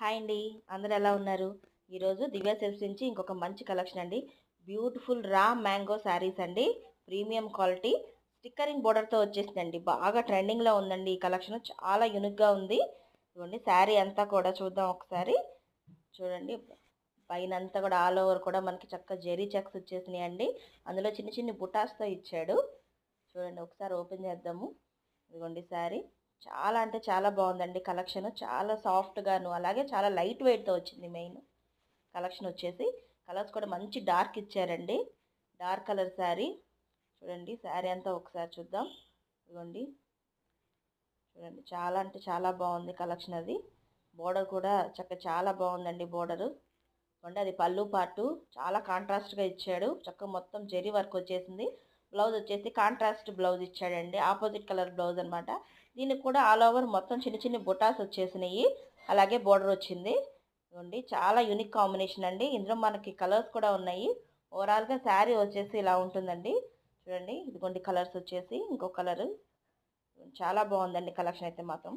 Hi అండి. అందరూ ఎలా ఉన్నారు? ఈరోజు దివ్య సిల్క్స్ నుంచి ఇంకొక మంచి కలెక్షన్ అండి. బ్యూటిఫుల్ రా మ్యాంగో శారీస్ అండి. ప్రీమియం క్వాలిటీ స్టిక్కరింగ్ బోర్డర్‌తో వచ్చేసిందండి. బాగా ట్రెండింగ్‌లో ఉందండి ఈ కలెక్షన్. చాలా యూనిక్‌గా ఉంది. ఇదిగోండి శారీ అంతా కూడా చూద్దాం ఒకసారి. చూడండి పైనంతా కూడా ఆల్ ఓవర్ కూడా మనకి చక్కగా జెరీ చెక్స్ వచ్చేసినాయండి. అందులో చిన్ని చిన్ని బుటాస్‌తో ఇచ్చాడు. చూడండి ఒకసారి ఓపెన్ చేద్దాము. ఇదిగోండి శారీ. చాలా అంటే చాలా బాగుందండి కలెక్షన్. చాలా సాఫ్ట్‌గాను అలాగే చాలా లైట్ వెయిట్‌తో వచ్చింది మెయిన్. కలెక్షన్ వచ్చేసి కలర్స్ కూడా మంచి డార్క్ ఇచ్చారండి. Dark colour sari. చూడండి శారీ అంతా ఒకసారి చూద్దాం. ఇదిగోండి చూడండి చాలా అంటే చాలా బాగుంది కలెక్షన్ అది. బోర్డర్ కూడా చాలా బాగుందండి బోర్డరు. అంటే అది పళ్ళు పార్టు చాలా కాంట్రాస్ట్‌గా ఇచ్చాడు. చక్కగా మొత్తం జెరీ వర్క్ వచ్చేసింది. బ్లౌజ్ వచ్చేసి కాంట్రాస్ట్ బ్లౌజ్ ఇచ్చాడండి. ఆపోజిట్ కలర్ బ్లౌజ్ అనమాట. దీనికి కూడా ఆల్ ఓవర్ మొత్తం చిన్ని చిన్ని బుటాస్ వచ్చేసినాయి. అలాగే బోర్డర్ వచ్చింది. ఇదిగోండి చాలా యూనిక్ కాంబినేషన్ అండి. ఇందులో మనకి కలర్స్ కూడా ఉన్నాయి. ఓవరాల్‌గా శారీ వచ్చేసి ఇలా ఉంటుందండి. చూడండి ఇదిగోండి కలర్స్ వచ్చేసి ఇంకో కలరు. చాలా బాగుందండి కలెక్షన్ అయితే మాత్రం.